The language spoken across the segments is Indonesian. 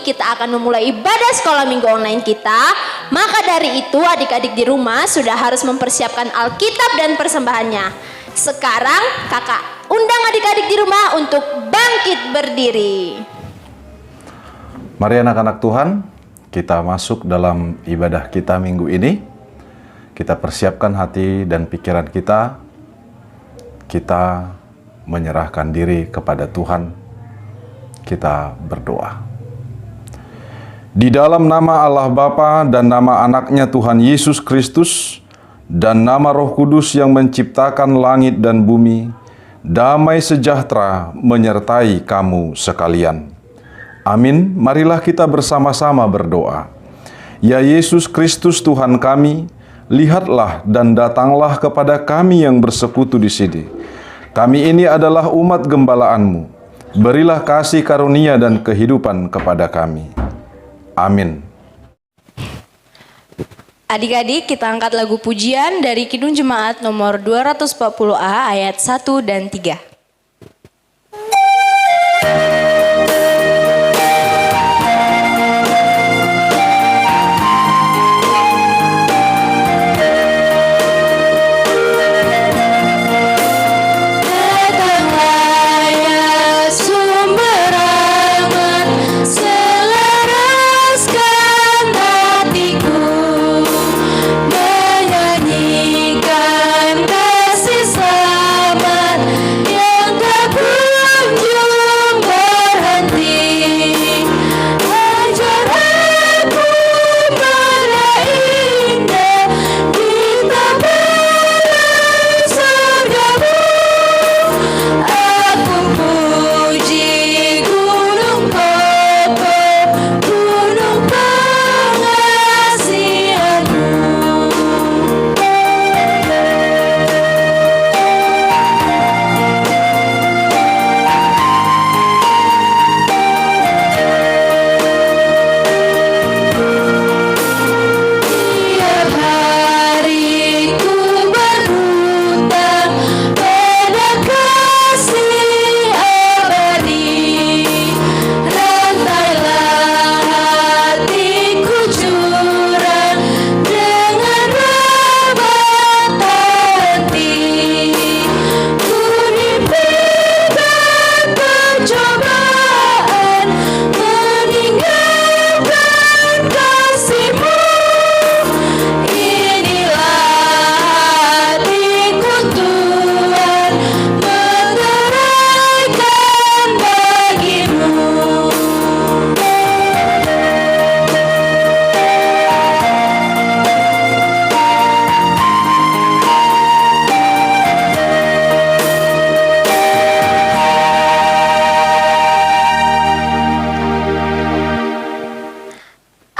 ini kita akan memulai ibadah sekolah minggu online kita. Maka dari itu adik-adik di rumah sudah harus mempersiapkan Alkitab dan persembahannya. Sekarang kakak undang adik-adik di rumah untuk bangkit berdiri. Mari anak-anak Tuhan, kita masuk dalam ibadah kita minggu ini. Kita persiapkan hati dan pikiran kita. Kita menyerahkan diri kepada Tuhan. Kita berdoa. Di dalam nama Allah Bapa dan nama anaknya Tuhan Yesus Kristus dan nama Roh Kudus yang menciptakan langit dan bumi, damai sejahtera menyertai kamu sekalian. Amin. Marilah kita bersama-sama berdoa. Ya Yesus Kristus Tuhan kami, lihatlah dan datanglah kepada kami yang bersekutu di sini. Kami ini adalah umat gembala-Mu. Berilah kasih karunia dan kehidupan kepada kami. Amin. Adik-adik, kita angkat lagu pujian dari Kidung Jemaat nomor 240A ayat 1 dan 3.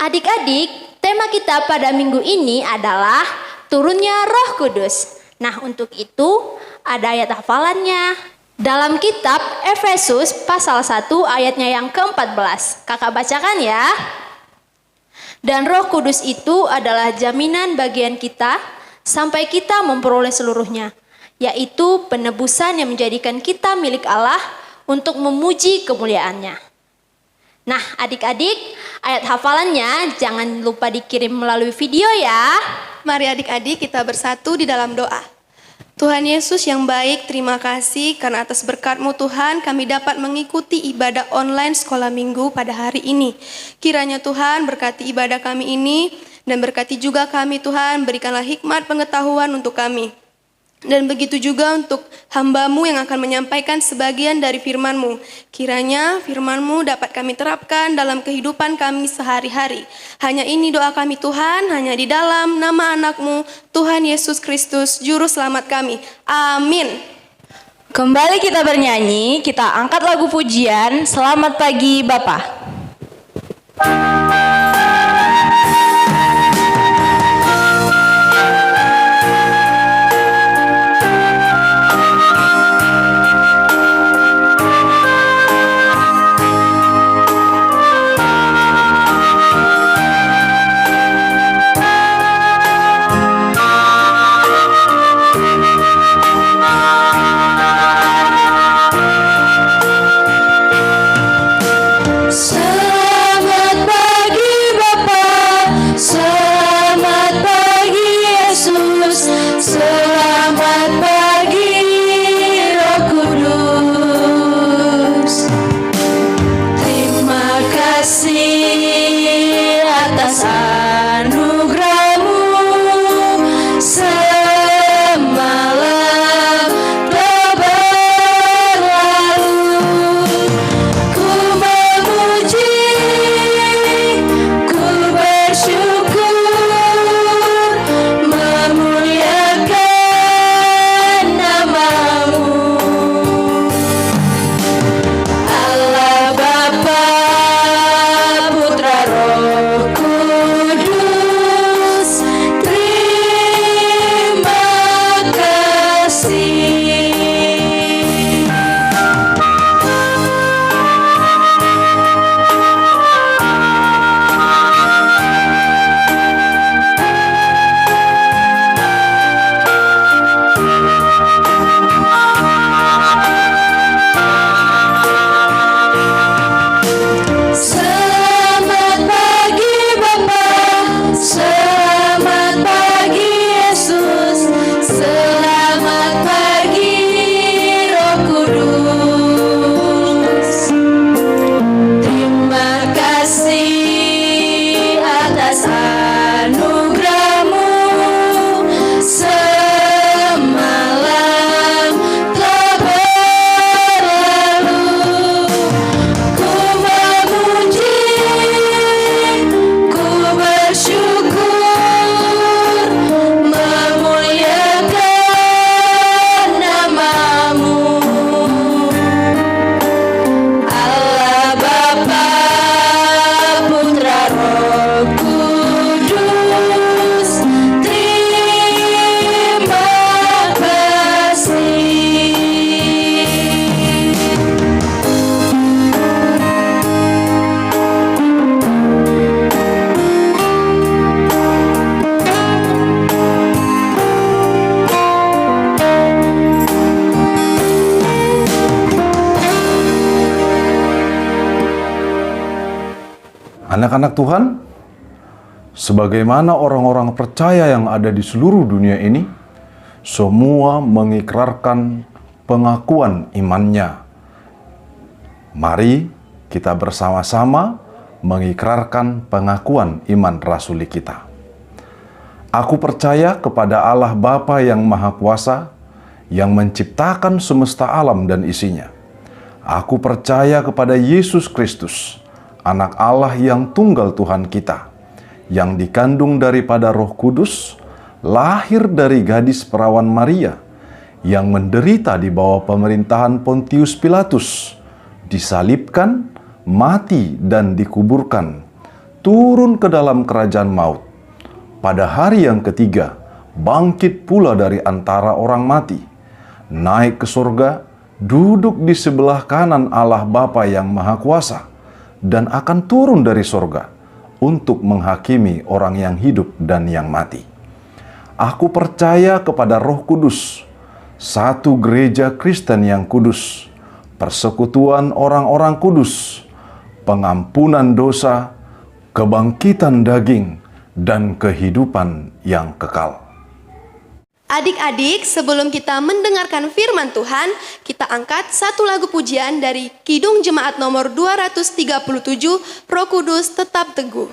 Adik-adik, tema kita pada minggu ini adalah turunnya Roh Kudus. Nah, untuk itu ada ayat hafalannya. Dalam kitab Efesus pasal 1 ayatnya yang ke-14. Kakak bacakan ya. Dan Roh Kudus itu adalah jaminan bagian kita sampai kita memperoleh seluruhnya, yaitu penebusan yang menjadikan kita milik Allah untuk memuji kemuliaannya. Nah, adik-adik, ayat hafalannya jangan lupa dikirim melalui video ya. Mari adik-adik kita bersatu di dalam doa. Tuhan Yesus yang baik, terima kasih karena atas berkat-Mu Tuhan kami dapat mengikuti ibadah online sekolah minggu pada hari ini. Kiranya Tuhan berkati ibadah kami ini dan berkati juga kami Tuhan, berikanlah hikmat pengetahuan untuk kami. Dan begitu juga untuk hamba-Mu yang akan menyampaikan sebagian dari firman-Mu. Kiranya firman-Mu dapat kami terapkan dalam kehidupan kami sehari-hari. Hanya ini doa kami Tuhan, hanya di dalam nama anak-Mu, Tuhan Yesus Kristus, Juru Selamat kami. Amin. Kembali kita bernyanyi, kita angkat lagu pujian, Selamat Pagi Bapa. Selamat Anak-anak Tuhan, sebagaimana orang-orang percaya yang ada di seluruh dunia ini, semua mengikrarkan pengakuan imannya. Mari kita bersama-sama mengikrarkan pengakuan iman rasuli kita. Aku percaya kepada Allah Bapa yang Maha Kuasa, yang menciptakan semesta alam dan isinya. Aku percaya kepada Yesus Kristus, Anak Allah yang tunggal Tuhan kita, yang dikandung daripada Roh Kudus, lahir dari gadis perawan Maria, yang menderita di bawah pemerintahan Pontius Pilatus, disalibkan, mati dan dikuburkan, turun ke dalam kerajaan maut. Pada hari yang ketiga, bangkit pula dari antara orang mati, naik ke surga, duduk di sebelah kanan Allah Bapa yang Maha Kuasa, dan akan turun dari surga untuk menghakimi orang yang hidup dan yang mati. Aku percaya kepada Roh Kudus, satu gereja Kristen yang kudus, persekutuan orang-orang kudus, pengampunan dosa, kebangkitan daging, dan kehidupan yang kekal. Adik-adik, sebelum kita mendengarkan firman Tuhan, kita angkat satu lagu pujian dari Kidung Jemaat nomor 237, Roh Kudus Tetap Teguh.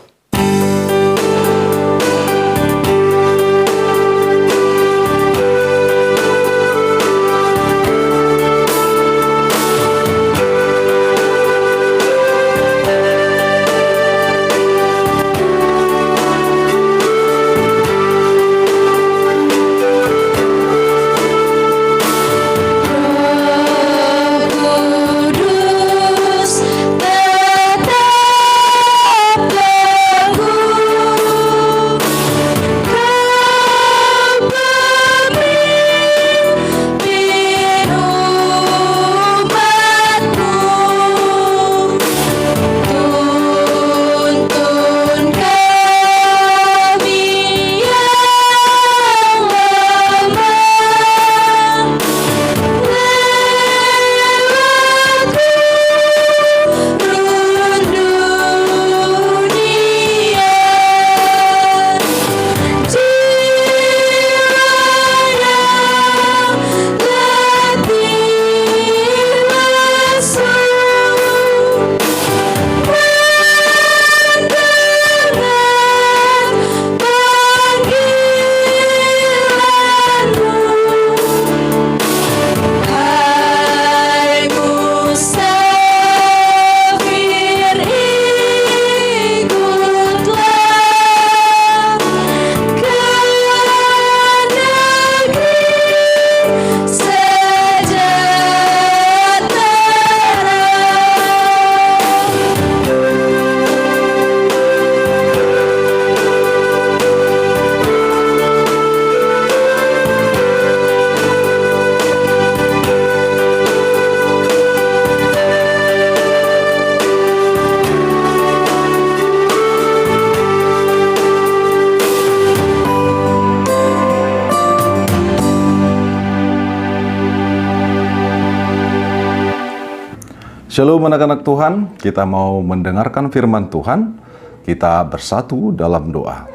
Shalom anak-anak Tuhan, kita mau mendengarkan firman Tuhan, kita bersatu dalam doa.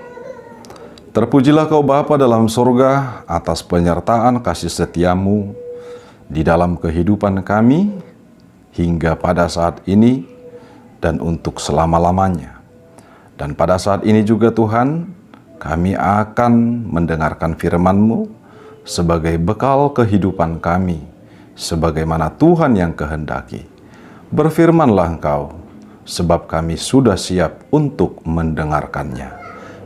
Terpujilah Kau Bapa dalam surga atas penyertaan kasih setiamu di dalam kehidupan kami hingga pada saat ini dan untuk selama-lamanya. Dan pada saat ini juga Tuhan, kami akan mendengarkan firman-Mu sebagai bekal kehidupan kami, sebagaimana Tuhan yang kehendaki. Berfirmanlah Engkau, sebab kami sudah siap untuk mendengarkannya.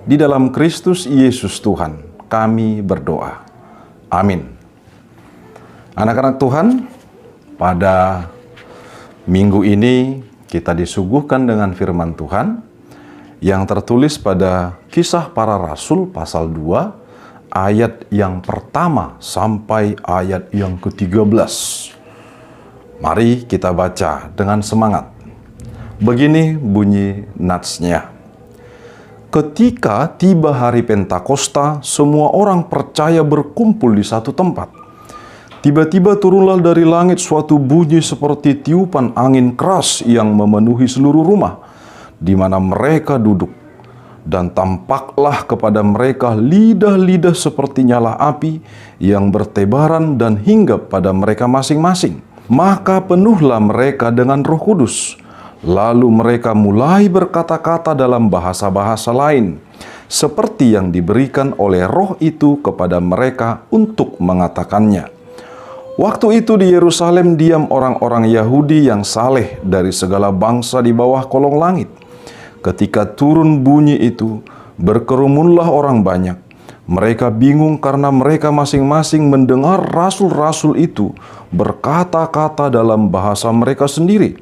Di dalam Kristus Yesus Tuhan, kami berdoa. Amin. Anak-anak Tuhan, pada minggu ini kita disuguhkan dengan firman Tuhan yang tertulis pada Kisah Para Rasul pasal 2, ayat yang pertama sampai ayat yang ke-13. Mari kita baca dengan semangat. Begini bunyi natsnya. Ketika tiba hari Pentakosta, semua orang percaya berkumpul di satu tempat. Tiba-tiba turunlah dari langit suatu bunyi seperti tiupan angin keras yang memenuhi seluruh rumah. di mana mereka duduk, dan tampaklah kepada mereka lidah-lidah seperti nyala api yang bertebaran dan hinggap pada mereka masing-masing. Maka penuhlah mereka dengan Roh Kudus. Lalu mereka mulai berkata-kata dalam bahasa-bahasa lain, seperti yang diberikan oleh Roh itu kepada mereka untuk mengatakannya. Waktu itu di Yerusalem diam orang-orang Yahudi yang saleh dari segala bangsa di bawah kolong langit. Ketika turun bunyi itu, berkerumunlah orang banyak. Mereka bingung karena mereka masing-masing mendengar rasul-rasul itu berkata-kata dalam bahasa mereka sendiri.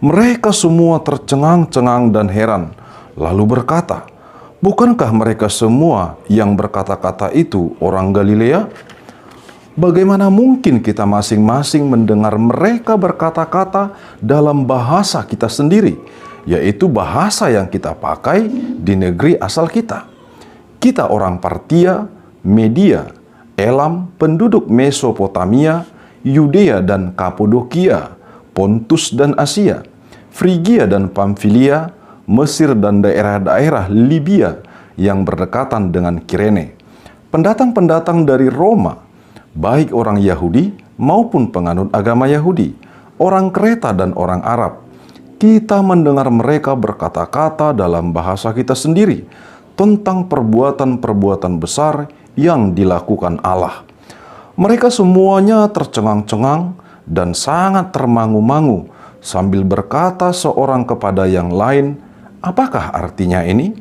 Mereka semua tercengang-cengang dan heran, lalu berkata, "Bukankah mereka semua yang berkata-kata itu orang Galilea? Bagaimana mungkin kita masing-masing mendengar mereka berkata-kata dalam bahasa kita sendiri, yaitu bahasa yang kita pakai di negeri asal kita? Kita orang Partia, Media, Elam, penduduk Mesopotamia, Yudea dan Kapodokia, Pontus dan Asia, Frigia dan Pamfilia, Mesir dan daerah-daerah Libya yang berdekatan dengan Kirene. Pendatang-pendatang dari Roma, baik orang Yahudi maupun penganut agama Yahudi, orang Kreta dan orang Arab, kita mendengar mereka berkata-kata dalam bahasa kita sendiri tentang perbuatan-perbuatan besar yang dilakukan Allah. Mereka semuanya tercengang-cengang dan sangat termangu-mangu sambil berkata seorang kepada yang lain, "Apakah artinya ini?"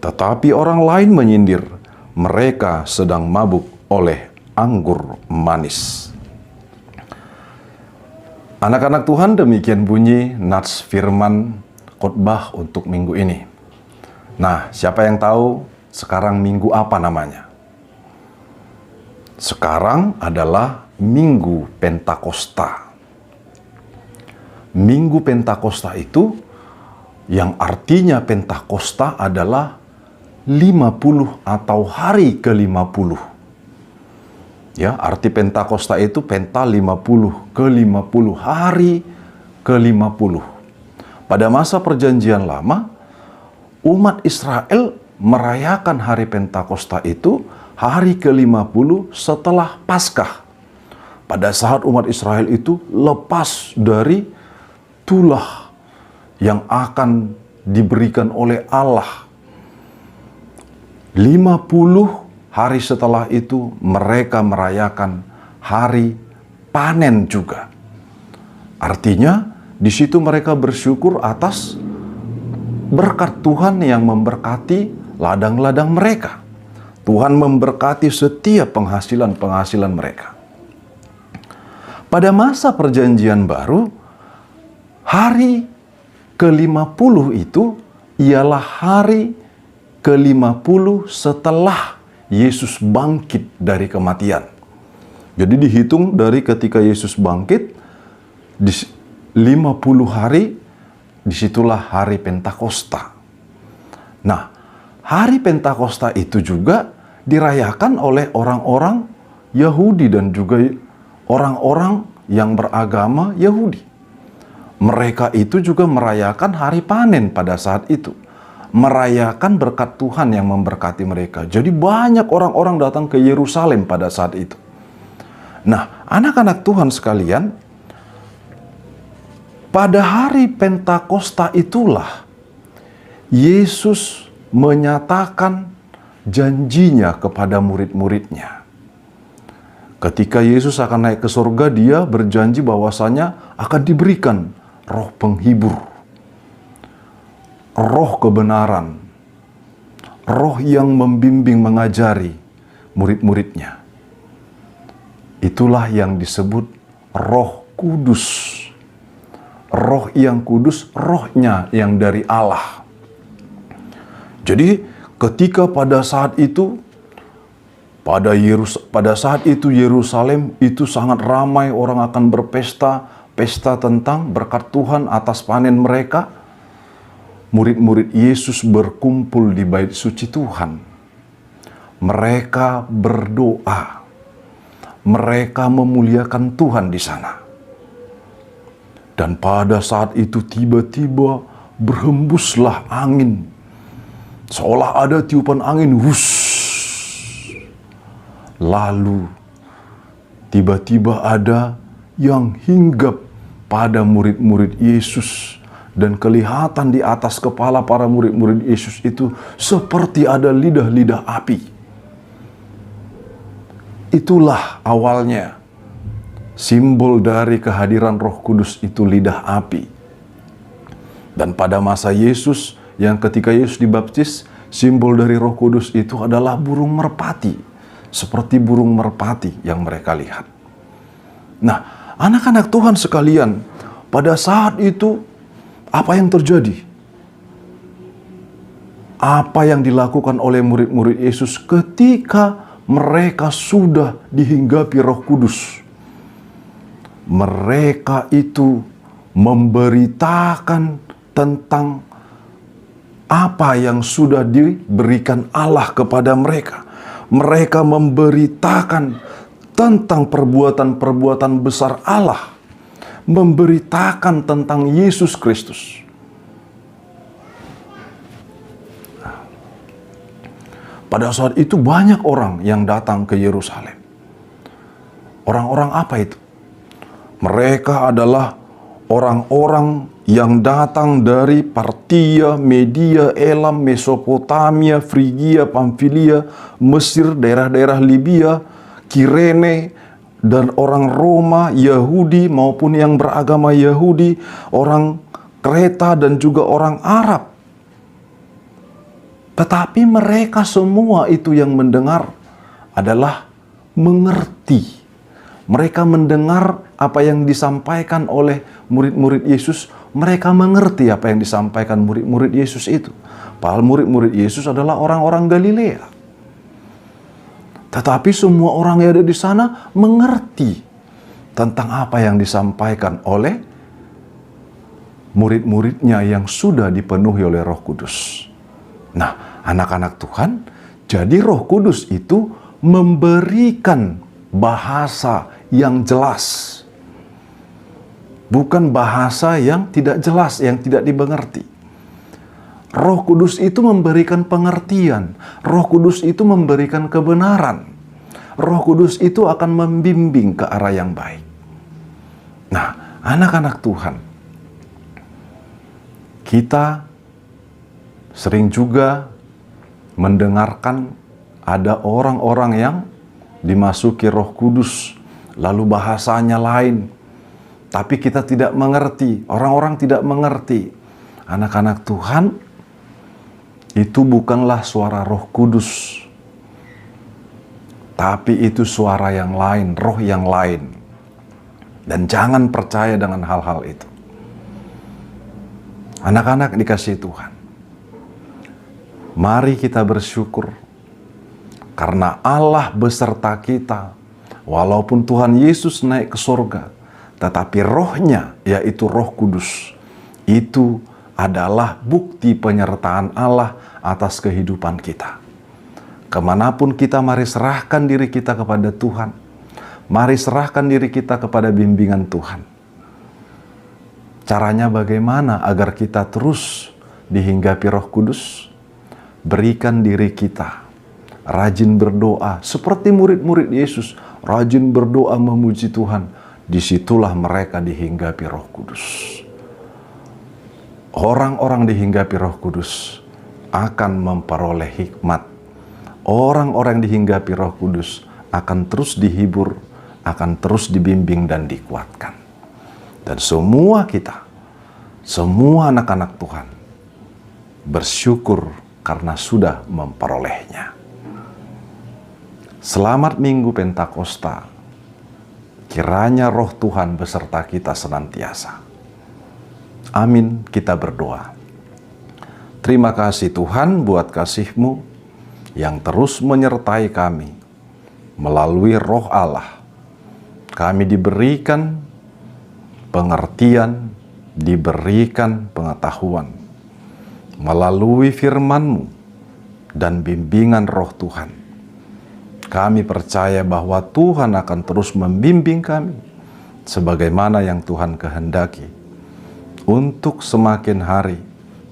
Tetapi orang lain menyindir, "Mereka sedang mabuk oleh anggur manis." Anak-anak Tuhan, demikian bunyi nats firman khotbah untuk minggu ini. Nah, siapa yang tahu sekarang minggu apa namanya? Sekarang adalah Minggu Pentakosta. Minggu Pentakosta itu yang artinya Pentakosta adalah 50 atau hari ke-50. Ya, arti Pentakosta itu penta 50, ke-50, hari ke-50. Pada masa perjanjian lama, umat Israel merayakan hari Pentakosta itu hari ke-50 setelah Paskah. Pada saat umat Israel itu lepas dari tulah yang akan diberikan oleh Allah. 50 hari setelah itu mereka merayakan hari panen juga. Artinya di situ mereka bersyukur atas berkat Tuhan yang memberkati ladang-ladang mereka. Tuhan memberkati setiap penghasilan mereka. Pada masa perjanjian baru, hari ke-50 itu ialah hari ke-50 setelah Yesus bangkit dari kematian. Jadi dihitung dari ketika Yesus bangkit, di 50 hari, disitulah hari Pentakosta. Nah, hari Pentakosta itu juga dirayakan oleh orang-orang Yahudi dan juga orang-orang yang beragama Yahudi. Mereka itu juga merayakan hari panen pada saat itu. Merayakan berkat Tuhan yang memberkati mereka. Jadi banyak orang-orang datang ke Yerusalem pada saat itu. Nah, anak-anak Tuhan sekalian, pada hari Pentakosta itulah Yesus menyatakan janjinya kepada murid-muridnya. Ketika Yesus akan naik ke surga, dia berjanji bahwasanya akan diberikan roh penghibur, roh kebenaran, roh yang membimbing mengajari murid-muridnya. Itulah yang disebut Roh Kudus. Roh yang kudus, rohnya yang dari Allah. Jadi ketika pada saat itu Yerusalem itu sangat ramai, orang akan berpesta, pesta tentang berkat Tuhan atas panen mereka. Murid-murid Yesus berkumpul di bait suci Tuhan. Mereka berdoa. Mereka memuliakan Tuhan di sana. Dan pada saat itu tiba-tiba berhembuslah angin. Seolah ada tiupan angin, wuss. Lalu tiba-tiba ada yang hinggap pada murid-murid Yesus, dan kelihatan di atas kepala para murid-murid Yesus itu seperti ada lidah-lidah api. Itulah awalnya simbol dari kehadiran Roh Kudus, itu lidah api. Dan pada masa Yesus, yang ketika Yesus dibaptis, simbol dari Roh Kudus itu adalah burung merpati, seperti burung merpati yang mereka lihat. Nah, anak-anak Tuhan sekalian, pada saat itu apa yang terjadi? Apa yang dilakukan oleh murid-murid Yesus ketika mereka sudah dihinggapi Roh Kudus? Mereka itu memberitakan tentang apa yang sudah diberikan Allah kepada mereka. Mereka memberitakan tentang perbuatan-perbuatan besar Allah, memberitakan tentang Yesus Kristus. Pada saat itu banyak orang yang datang ke Yerusalem. Orang-orang apa itu? Mereka adalah orang-orang yang datang dari Partia, Media, Elam, Mesopotamia, Frigia, Pamfilia, Mesir, daerah-daerah Libya, Kirene, dan orang Roma, Yahudi maupun yang beragama Yahudi, orang Kreta dan juga orang Arab. Tetapi mereka semua itu yang mendengar adalah mengerti. Mereka mendengar apa yang disampaikan oleh murid-murid Yesus. Mereka mengerti apa yang disampaikan murid-murid Yesus itu. Padahal murid-murid Yesus adalah orang-orang Galilea. Tetapi semua orang yang ada di sana mengerti tentang apa yang disampaikan oleh murid-muridnya yang sudah dipenuhi oleh Roh Kudus. Nah, anak-anak Tuhan, jadi Roh Kudus itu memberikan bahasa yang jelas. Bukan bahasa yang tidak jelas, yang tidak dimengerti. Roh Kudus itu memberikan pengertian. Roh Kudus itu memberikan kebenaran. Roh Kudus itu akan membimbing ke arah yang baik. Nah, anak-anak Tuhan, kita sering juga mendengarkan ada orang-orang yang dimasuki Roh Kudus, lalu bahasanya lain, tapi kita tidak mengerti. Orang-orang tidak mengerti. Anak-anak Tuhan, itu bukanlah suara Roh Kudus, tapi itu suara yang lain, roh yang lain. Dan jangan percaya dengan hal-hal itu. Anak-anak dikasihi Tuhan, mari kita bersyukur karena Allah beserta kita. Walaupun Tuhan Yesus naik ke surga, tetapi rohnya, yaitu Roh Kudus, itu adalah bukti penyertaan Allah atas kehidupan kita. Kemanapun kita, mari serahkan diri kita kepada Tuhan. Mari serahkan diri kita kepada bimbingan Tuhan. Caranya bagaimana agar kita terus dihinggapi Roh Kudus? Berikan diri kita rajin berdoa seperti murid-murid Yesus, rajin berdoa memuji Tuhan. Disitulah mereka dihinggapi Roh Kudus. Orang-orang dihinggapi Roh Kudus akan memperoleh hikmat. Orang-orang dihinggapi Roh Kudus akan terus dihibur, akan terus dibimbing dan dikuatkan. Dan semua kita, semua anak-anak Tuhan, bersyukur karena sudah memperolehnya. Selamat Minggu Pentakosta. Kiranya Roh Tuhan beserta kita senantiasa. Amin, kita berdoa. Terima kasih Tuhan buat kasih-Mu yang terus menyertai kami. Melalui Roh Allah, kami diberikan pengertian, diberikan pengetahuan. Melalui firman-Mu dan bimbingan Roh Tuhan, kami percaya bahwa Tuhan akan terus membimbing kami sebagaimana yang Tuhan kehendaki, untuk semakin hari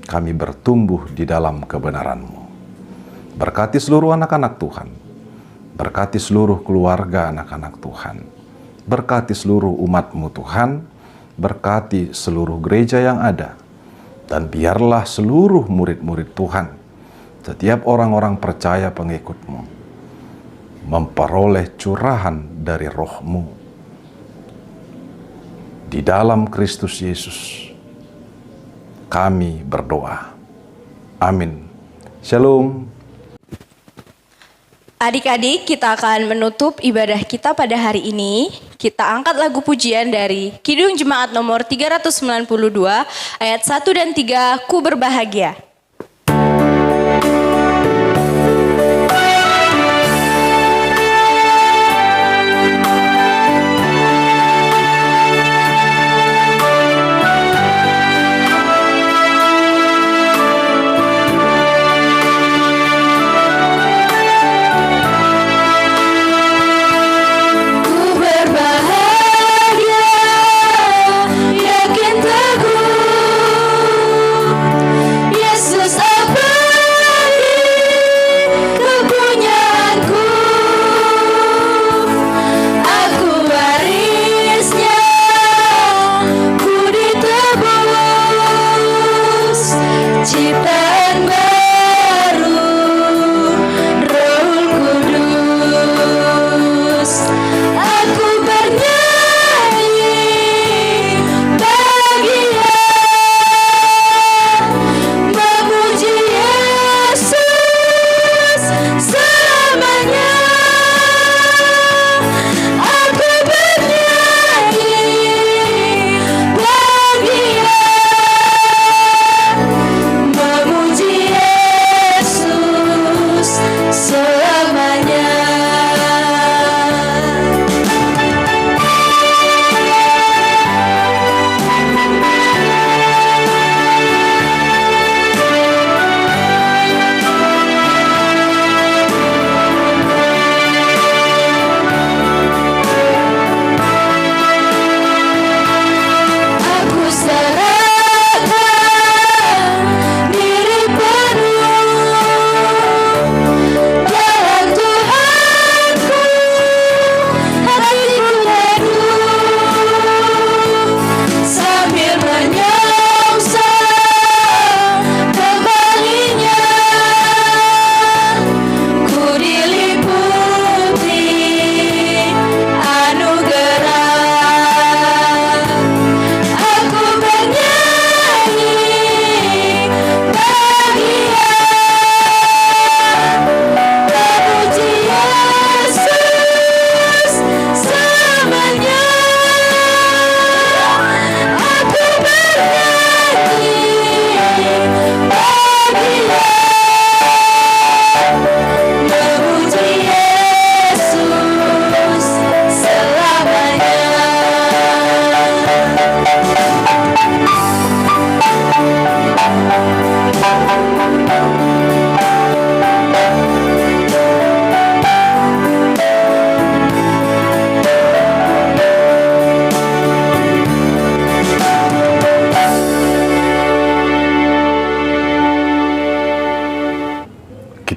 kami bertumbuh di dalam kebenaran-Mu. Berkati seluruh anak-anak Tuhan, berkati seluruh keluarga anak-anak Tuhan, berkati seluruh umat-Mu Tuhan, berkati seluruh gereja yang ada, dan biarlah seluruh murid-murid Tuhan, setiap orang-orang percaya pengikut-Mu, memperoleh curahan dari Roh-Mu. Di dalam Kristus Yesus, kami berdoa. Amin. Shalom. Adik-adik, kita akan menutup ibadah kita pada hari ini. Kita angkat lagu pujian dari Kidung Jemaat nomor 392, ayat 1 dan 3, Ku Berbahagia.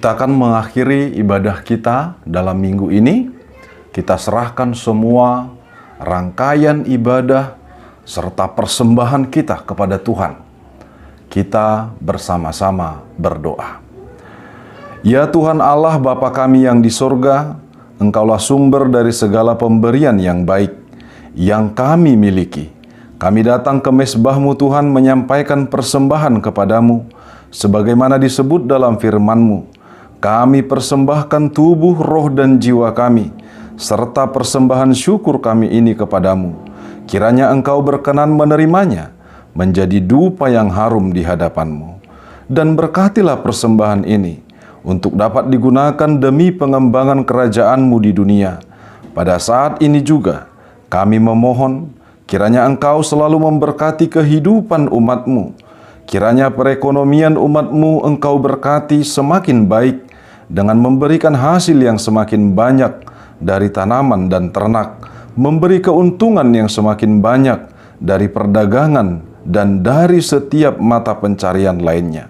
Kita akan mengakhiri ibadah kita dalam minggu ini. Kita serahkan semua rangkaian ibadah serta persembahan kita kepada Tuhan. Kita bersama-sama berdoa. Ya Tuhan Allah Bapa kami yang di sorga, Engkaulah sumber dari segala pemberian yang baik yang kami miliki. Kami datang ke mezbah-Mu Tuhan menyampaikan persembahan kepadamu, sebagaimana disebut dalam firman-Mu. Kami persembahkan tubuh, roh, dan jiwa kami, serta persembahan syukur kami ini kepadamu. Kiranya Engkau berkenan menerimanya, menjadi dupa yang harum di hadapan-Mu. Dan berkatilah persembahan ini, untuk dapat digunakan demi pengembangan kerajaan-Mu di dunia. Pada saat ini juga, kami memohon, kiranya Engkau selalu memberkati kehidupan umat-Mu. Kiranya perekonomian umat-Mu Engkau berkati semakin baik, dengan memberikan hasil yang semakin banyak dari tanaman dan ternak, memberi keuntungan yang semakin banyak dari perdagangan dan dari setiap mata pencarian lainnya,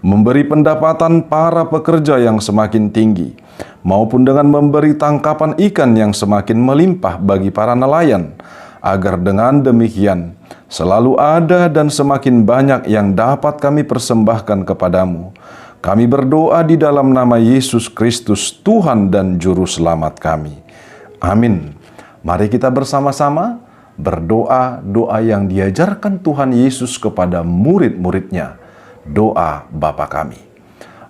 memberi pendapatan para pekerja yang semakin tinggi, maupun dengan memberi tangkapan ikan yang semakin melimpah bagi para nelayan, agar dengan demikian selalu ada dan semakin banyak yang dapat kami persembahkan kepadamu. Kami berdoa di dalam nama Yesus Kristus, Tuhan dan Juru Selamat kami. Amin. Mari kita bersama-sama berdoa doa yang diajarkan Tuhan Yesus kepada murid-muridnya. Doa Bapa kami.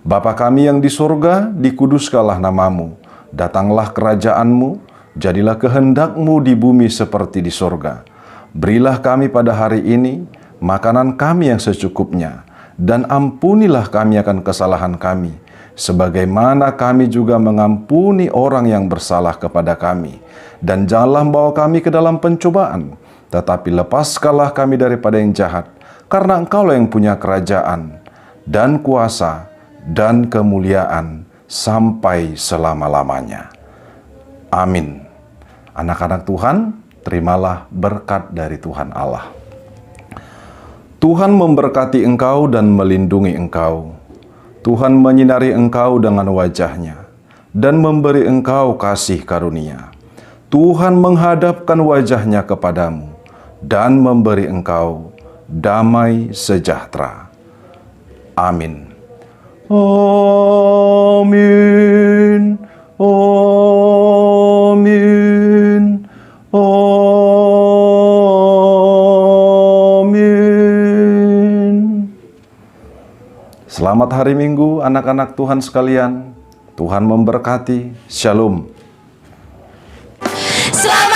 Bapa kami yang di surga, dikuduskanlah namamu. Datanglah kerajaanmu, jadilah kehendakmu di bumi seperti di surga. Berilah kami pada hari ini makanan kami yang secukupnya, dan ampunilah kami akan kesalahan kami, sebagaimana kami juga mengampuni orang yang bersalah kepada kami. Dan janganlah membawa kami ke dalam pencobaan, tetapi lepaskanlah kami daripada yang jahat, karena Engkaulah yang punya kerajaan, dan kuasa, dan kemuliaan, sampai selama-lamanya. Amin. Anak-anak Tuhan, terimalah berkat dari Tuhan Allah. Tuhan memberkati engkau dan melindungi engkau. Tuhan menyinari engkau dengan wajah-Nya dan memberi engkau kasih karunia. Tuhan menghadapkan wajah-Nya kepadamu dan memberi engkau damai sejahtera. Amin. Amin. Amin. Amin. Selamat hari Minggu anak-anak Tuhan sekalian. Tuhan memberkati. Shalom. Selamat